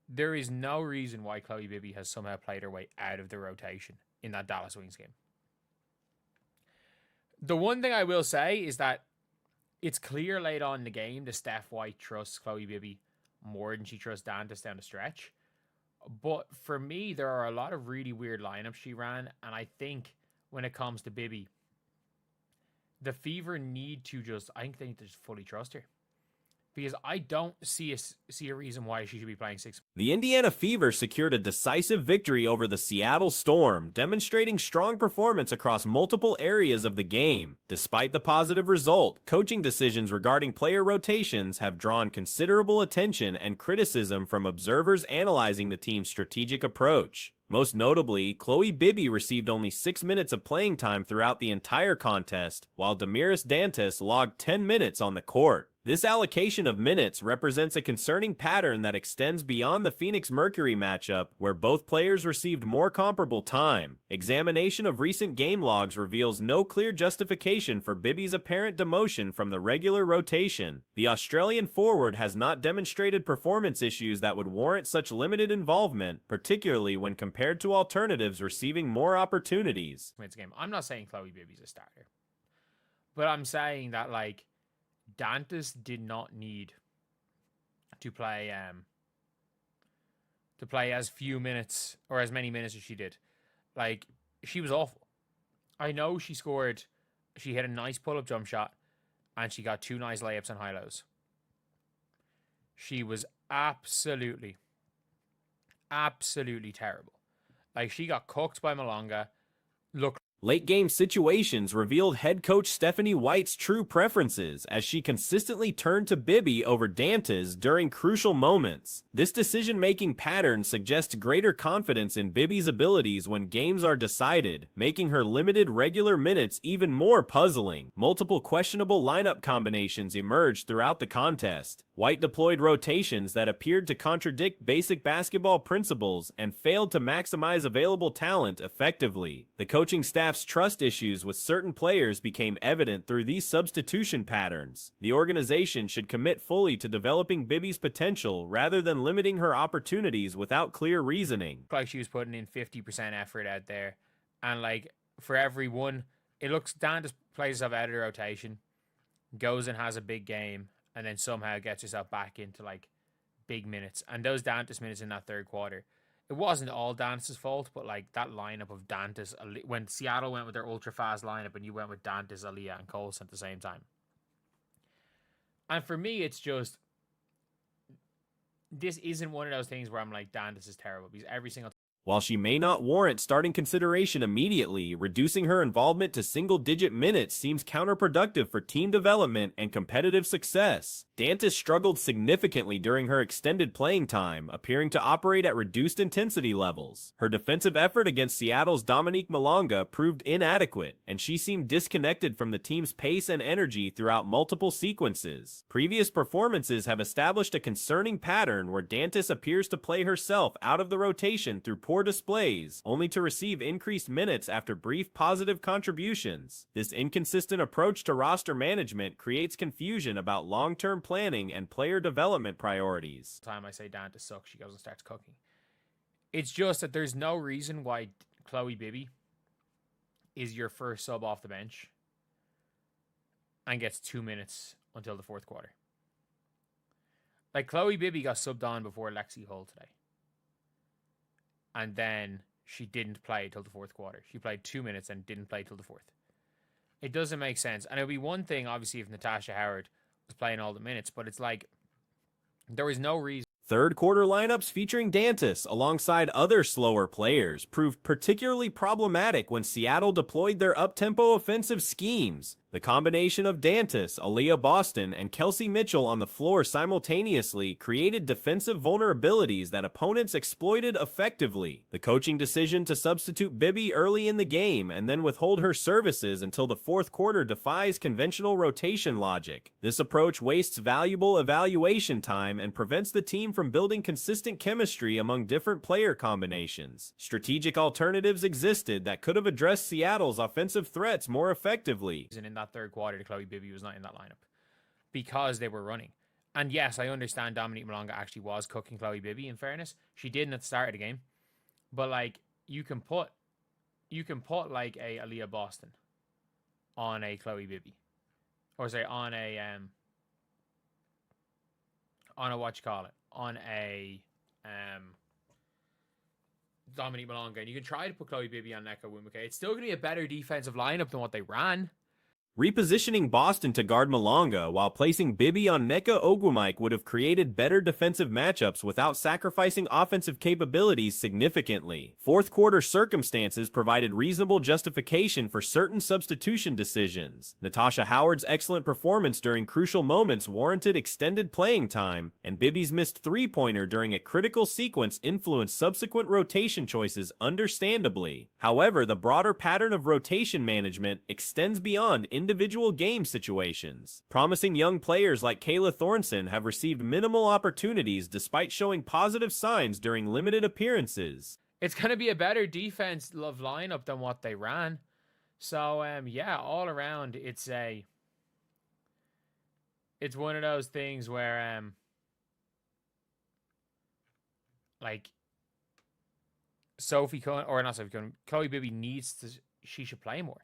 There is no reason why Chloe Bibby has somehow played her way out of the rotation in that Dallas Wings game. The one thing I will say is that it's clear late on in the game that Steph White trusts Chloe Bibby more than she trusts Dantas down the stretch. But for me, there are a lot of really weird lineups she ran, and I think when it comes to Bibby, the Fever need to I think they need to just fully trust her. Because I don't see a reason why she should be playing 6. The Indiana Fever secured a decisive victory over the Seattle Storm, demonstrating strong performance across multiple areas of the game. Despite the positive result, coaching decisions regarding player rotations have drawn considerable attention and criticism from observers analyzing the team's strategic approach. Most notably, Chloe Bibby received only 6 minutes of playing time throughout the entire contest, while Damiris Dantas logged 10 minutes on the court. This allocation of minutes represents a concerning pattern that extends beyond the Phoenix Mercury matchup, where both players received more comparable time. Examination of recent game logs reveals no clear justification for Bibby's apparent demotion from the regular rotation. The Australian forward has not demonstrated performance issues that would warrant such limited involvement, particularly when compared to alternatives receiving more opportunities. I'm not saying Chloe Bibby's a starter, but I'm saying that, like, Dantas did not need to play as few minutes or as many minutes as she did. Like, she was awful. I know she hit a nice pull-up jump shot, and she got 2 nice layups and high-lows. She was absolutely terrible. Like, she got cooked by Malonga. Late-game situations revealed head coach Stephanie White's true preferences as she consistently turned to Bibby over Dantas during crucial moments. This decision-making pattern suggests greater confidence in Bibby's abilities when games are decided, making her limited regular minutes even more puzzling. Multiple questionable lineup combinations emerged throughout the contest. White deployed rotations that appeared to contradict basic basketball principles and failed to maximize available talent effectively. The coaching staff's trust issues with certain players became evident through these substitution patterns. The organization should commit fully to developing Bibby's potential rather than limiting her opportunities without clear reasoning. Like, she was putting in 50% effort out there, and like, for every one, it looks Dantas plays herself out of the rotation, goes and has a big game, and then somehow gets herself back into, like, big minutes. And those Dantas minutes in that third quarter, it wasn't all Dantas' fault, but, like, that lineup of Dantas, when Seattle went with their ultra-fast lineup and you went with Dantas, Aaliyah, and Colson at the same time. And for me, it's just, this isn't one of those things where I'm like, Dantas is terrible, because every single time. While she may not warrant starting consideration immediately, reducing her involvement to single-digit minutes seems counterproductive for team development and competitive success. Dantas struggled significantly during her extended playing time, appearing to operate at reduced intensity levels. Her defensive effort against Seattle's Dominique Malonga proved inadequate, and she seemed disconnected from the team's pace and energy throughout multiple sequences. Previous performances have established a concerning pattern where Dantas appears to play herself out of the rotation through poor displays, only to receive increased minutes after brief positive contributions. This inconsistent approach to roster management creates confusion about long-term planning and player development priorities. Time I say Dantas sucks, she goes and starts cooking. It's just that there's no reason why Chloe Bibby is your first sub off the bench and gets 2 minutes until the fourth quarter. Like, Chloe Bibby got subbed on before Lexi Hull today, and then she didn't play till the fourth quarter. She played 2 minutes and didn't play till the fourth. It doesn't make sense. And it would be one thing, obviously, if Natasha Howard was playing all the minutes, but it's like, there is no reason. Third quarter lineups featuring Dantas alongside other slower players proved particularly problematic when Seattle deployed their up-tempo offensive schemes. The combination of Dantas, Aaliyah Boston, and Kelsey Mitchell on the floor simultaneously created defensive vulnerabilities that opponents exploited effectively. The coaching decision to substitute Bibby early in the game and then withhold her services until the fourth quarter defies conventional rotation logic. This approach wastes valuable evaluation time and prevents the team from building consistent chemistry among different player combinations. Strategic alternatives existed that could have addressed Seattle's offensive threats more effectively. In that third quarter, Chloe Bibby was not in that lineup because they were running. And yes, I understand Dominique Malonga actually was cooking Chloe Bibby, in fairness. She didn't at the start of the game. But like you can put like a Aaliyah Boston on a Chloe Bibby. Or say on a Dominique Malonga. And you can try to put Chloe Bibby on Neko Wumake. It's still gonna be a better defensive lineup than what they ran. Repositioning Boston to guard Malonga while placing Bibby on Nneka Ogwumike would have created better defensive matchups without sacrificing offensive capabilities significantly. Fourth quarter circumstances provided reasonable justification for certain substitution decisions. Natasha Howard's excellent performance during crucial moments warranted extended playing time, and Bibby's missed three-pointer during a critical sequence influenced subsequent rotation choices understandably. However, the broader pattern of rotation management extends beyond individual game situations. Promising young players like Kayla Thornton have received minimal opportunities despite showing positive signs during limited appearances. It's going to be a better defensive lineup than what they ran. So, yeah, all around, it's one of those things where, like, Chloe Bibby she should play more.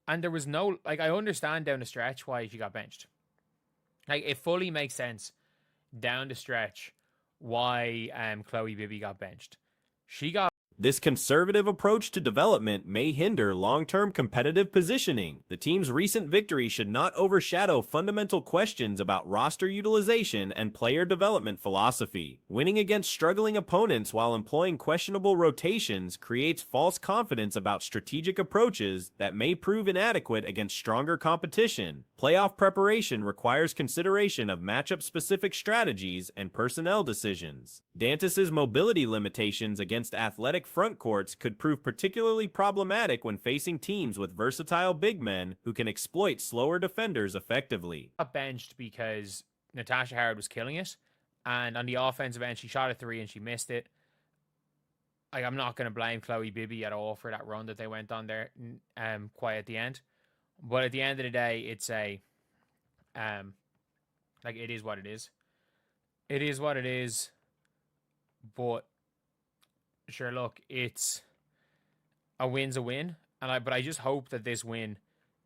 And there was no, like, I understand down the stretch why she got benched. Like, it fully makes sense down the stretch why Chloe Bibby got benched. This conservative approach to development may hinder long-term competitive positioning. The team's recent victory should not overshadow fundamental questions about roster utilization and player development philosophy. Winning against struggling opponents while employing questionable rotations creates false confidence about strategic approaches that may prove inadequate against stronger competition. Playoff preparation requires consideration of matchup-specific strategies and personnel decisions. Dantas' mobility limitations against athletic front courts could prove particularly problematic when facing teams with versatile big men who can exploit slower defenders effectively. Got benched because Natasha Howard was killing it, and on the offensive end, she shot a three and she missed it. Like, I'm not going to blame Chloe Bibby at all for that run that they went on there, quite at the end. But at the end of the day, it's it is what it is. It is what it is. But sure, look, it's a win's a win, but I just hope that this win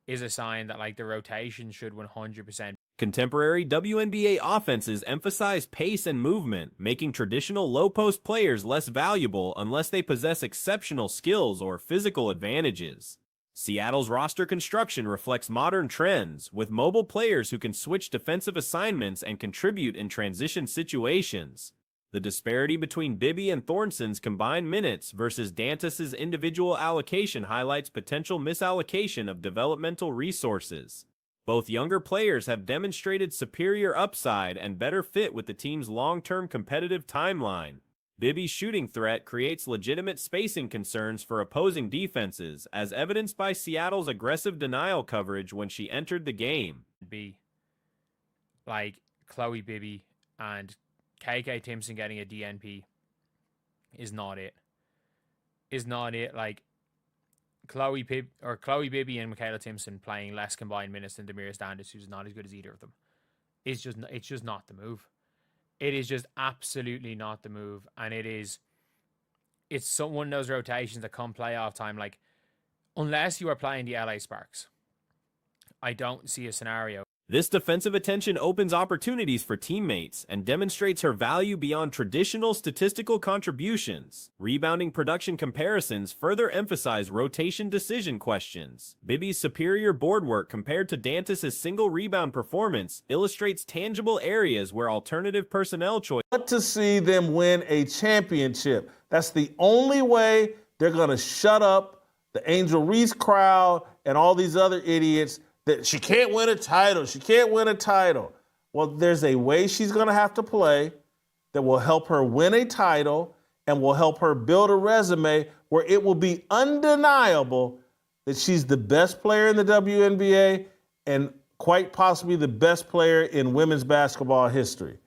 is a sign that like the rotation should 100%. Contemporary WNBA offenses emphasize pace and movement, making traditional low-post players less valuable unless they possess exceptional skills or physical advantages. Seattle's roster construction reflects modern trends, with mobile players who can switch defensive assignments and contribute in transition situations. The disparity between Bibby and Thornson's combined minutes versus Dantas' individual allocation highlights potential misallocation of developmental resources. Both younger players have demonstrated superior upside and better fit with the team's long-term competitive timeline. Bibby's shooting threat creates legitimate spacing concerns for opposing defenses, as evidenced by Seattle's aggressive denial coverage when she entered the game. Be like Chloe Bibby and KK Timpson getting a DNP is not it. Like Chloe Bibby and Michaela Timpson playing less combined minutes than Damiris Dantas, who's not as good as either of them. It's just not the move. It is just absolutely not the move, and it's one of those rotations that come playoff time. Like, unless you are playing the LA Sparks, I don't see a scenario. This defensive attention opens opportunities for teammates and demonstrates her value beyond traditional statistical contributions. Rebounding production comparisons further emphasize rotation decision questions. Bibby's superior board work compared to Dantas' single rebound performance illustrates tangible areas where alternative personnel choice. Want to see them win a championship. That's the only way they're going to shut up the Angel Reese crowd and all these other idiots that she can't win a title. She can't win a title. Well, there's a way she's going to have to play that will help her win a title and will help her build a resume where it will be undeniable that she's the best player in the WNBA and quite possibly the best player in women's basketball history.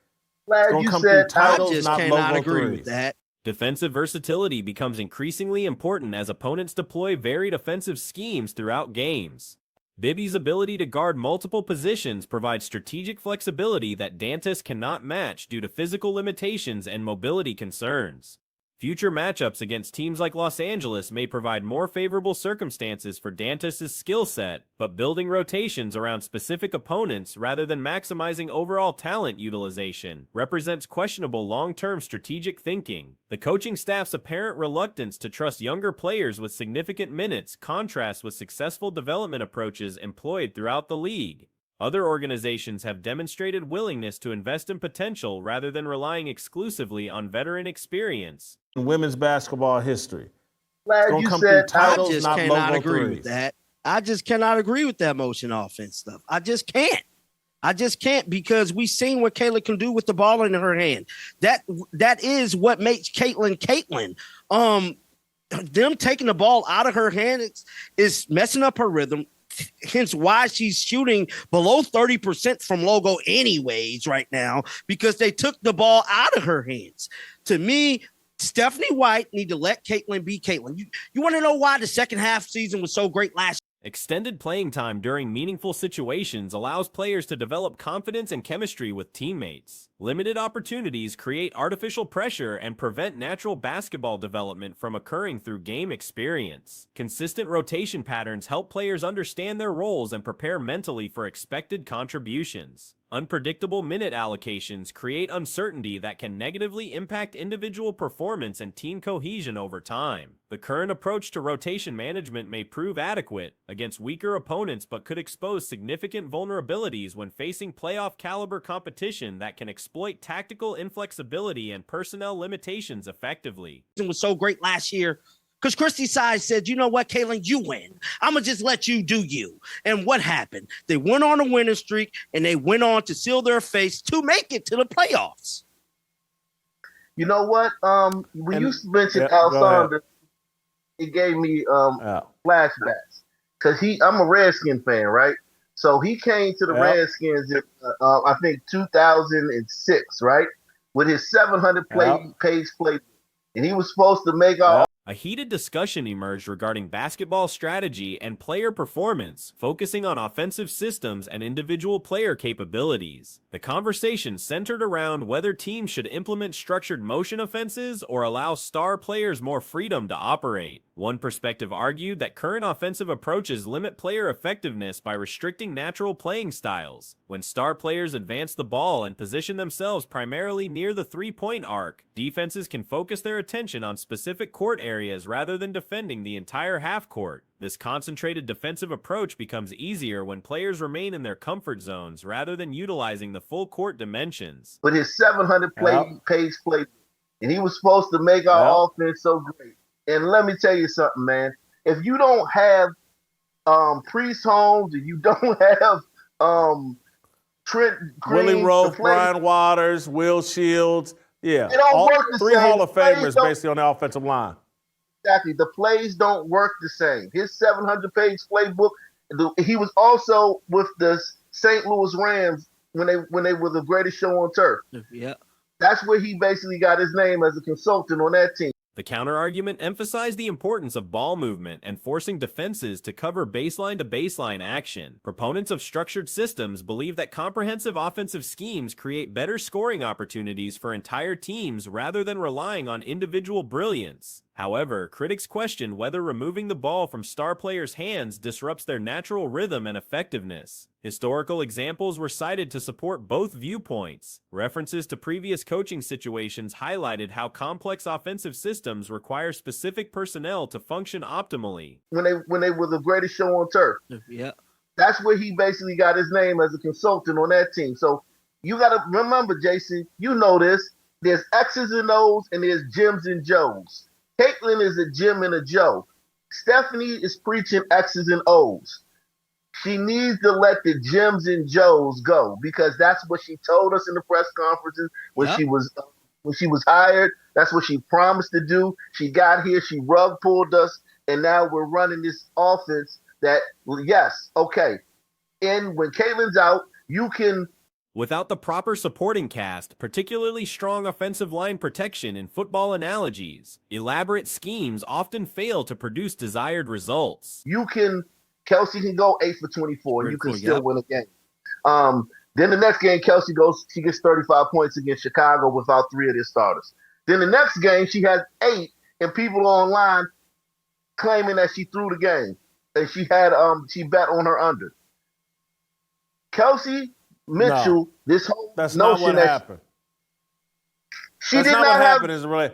Glad you said titles, I just cannot agree with that. Defensive versatility becomes increasingly important as opponents deploy varied offensive schemes throughout games. Bibby's ability to guard multiple positions provides strategic flexibility that Dantas cannot match due to physical limitations and mobility concerns. Future matchups against teams like Los Angeles may provide more favorable circumstances for Dantas' skill set, but building rotations around specific opponents rather than maximizing overall talent utilization represents questionable long-term strategic thinking. The coaching staff's apparent reluctance to trust younger players with significant minutes contrasts with successful development approaches employed throughout the league. Other organizations have demonstrated willingness to invest in potential rather than relying exclusively on veteran experience. In women's basketball history. Glad you said titles, I just not cannot agree threes. with that. I just cannot agree with that motion offense stuff. I just can't. I just can't, because we've seen what Kayla can do with the ball in her hand. That is what makes Caitlin Caitlin. Them taking the ball out of her hand is messing up her rhythm. Hence why she's shooting below 30% from logo anyways right now, because they took the ball out of her hands. To me, Stephanie White need to let Caitlin be Caitlin. You want to know why the second half season was so great last year? Extended playing time during meaningful situations allows players to develop confidence and chemistry with teammates. Limited opportunities create artificial pressure and prevent natural basketball development from occurring through game experience. Consistent rotation patterns help players understand their roles and prepare mentally for expected contributions. Unpredictable minute allocations create uncertainty that can negatively impact individual performance and team cohesion over time. The current approach to rotation management may prove adequate against weaker opponents, but could expose significant vulnerabilities when facing playoff caliber competition that can exploit tactical inflexibility and personnel limitations effectively. It was so great last year because Christy Size said, you know what, Kaylin, you win. I'm going to just let you do you. And what happened? They went on a winning streak, and they went on to seal their face to make it to the playoffs. You know what? When you mentioned Alessandro, it gave me flashbacks. Because I'm a Redskin fan, right? So he came to the Redskins in, I think, 2006, right? With his 700-page playbook. And he was supposed to make our... A heated discussion emerged regarding basketball strategy and player performance, focusing on offensive systems and individual player capabilities. The conversation centered around whether teams should implement structured motion offenses or allow star players more freedom to operate. One perspective argued that current offensive approaches limit player effectiveness by restricting natural playing styles. When star players advance the ball and position themselves primarily near the three-point arc, defenses can focus their attention on specific court areas rather than defending the entire half court. This concentrated defensive approach becomes easier when players remain in their comfort zones rather than utilizing the full court dimensions. With his 700-page playbook, and he was supposed to make our offense so great. And let me tell you something, man. If you don't have Priest Holmes, and you don't have Trent Green, Willie Rowe, Brian Waters, Will Shields, they don't work the three same. Hall of Famers basically on the offensive line. Exactly. The plays don't work the same. His 700-page playbook, he was also with the St. Louis Rams when they were the greatest show on turf. Yeah. That's where he basically got his name as a consultant on that team. The counterargument emphasized the importance of ball movement and forcing defenses to cover baseline-to-baseline action. Proponents of structured systems believe that comprehensive offensive schemes create better scoring opportunities for entire teams rather than relying on individual brilliance. However, critics question whether removing the ball from star players' hands disrupts their natural rhythm and effectiveness. Historical examples were cited to support both viewpoints. References to previous coaching situations highlighted how complex offensive systems require specific personnel to function optimally. When they were the greatest show on turf. Yeah. That's where he basically got his name as a consultant on that team. So you got to remember, Jason, you know this. There's X's and O's and there's Jims and Joes. Caitlin is a Jim and a Joe. Stephanie is preaching X's and O's. She needs to let the Jims and Joes go because that's what she told us in the press conferences when she was hired. That's what she promised to do. She got here, she rug pulled us, and now we're running this offense that, yes, okay. And when Caitlin's out, you can... Without the proper supporting cast, particularly strong offensive line protection and football analogies, elaborate schemes often fail to produce desired results. You can Kelsey can go 8 for 24, and you can Critical, still win a game. Then the next game, Kelsey gets 35 points against Chicago without 3 of their starters. Then the next game, she has 8, and people online claiming that she threw the game and she bet on her under. Kelsey Mitchell, this whole That's not notion what happened. she That's did not not what have. happened. Is really.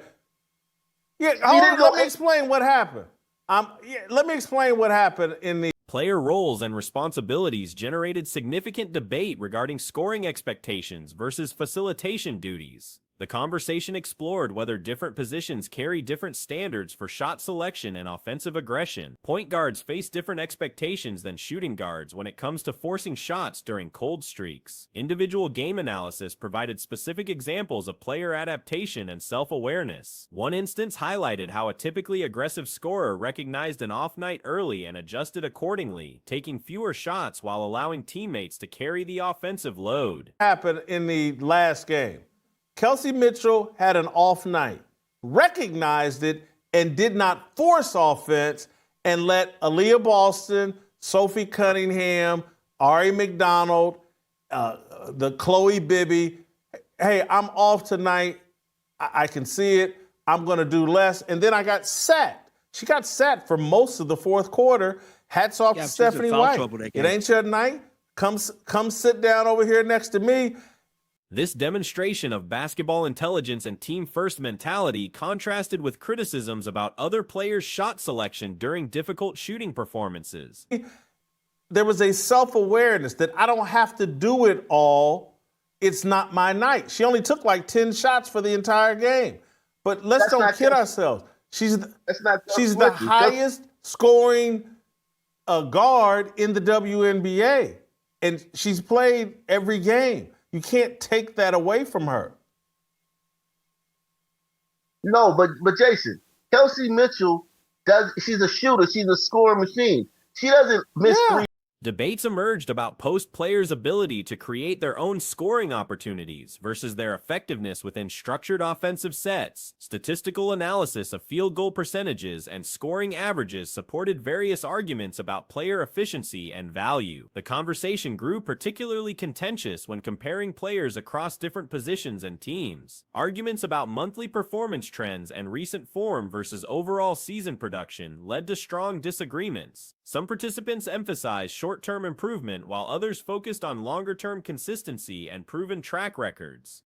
Yeah, hold on. Let me explain what happened. Let me explain what happened in the. Player roles and responsibilities generated significant debate regarding scoring expectations versus facilitation duties. The conversation explored whether different positions carry different standards for shot selection and offensive aggression. Point guards face different expectations than shooting guards when it comes to forcing shots during cold streaks. Individual game analysis provided specific examples of player adaptation and self-awareness. One instance highlighted how a typically aggressive scorer recognized an off night early and adjusted accordingly, taking fewer shots while allowing teammates to carry the offensive load. Happened in the last game. Kelsey Mitchell had an off night, recognized it, and did not force offense and let Aaliyah Boston, Sophie Cunningham, Ari McDonald, the Chloe Bibby, hey, I'm off tonight. I can see it. I'm going to do less. And then I got sat. She got sat for most of the fourth quarter. Hats off to Stephanie White. It ain't your night. Come sit down over here next to me. This demonstration of basketball intelligence and team-first mentality contrasted with criticisms about other players' shot selection during difficult shooting performances. There was a self-awareness that I don't have to do it all. It's not my night. She only took like 10 shots for the entire game. But don't kid ourselves. She's the highest scoring guard in the WNBA. And she's played every game. You can't take that away from her. No, but Jason, Kelsey Mitchell she's a shooter, she's a scoring machine. She doesn't miss 3. Debates emerged about post players' ability to create their own scoring opportunities versus their effectiveness within structured offensive sets. Statistical analysis of field goal percentages and scoring averages supported various arguments about player efficiency and value. The conversation grew particularly contentious when comparing players across different positions and teams. Arguments about monthly performance trends and recent form versus overall season production led to strong disagreements. Some participants emphasized short-term improvement while others focused on longer-term consistency and proven track records.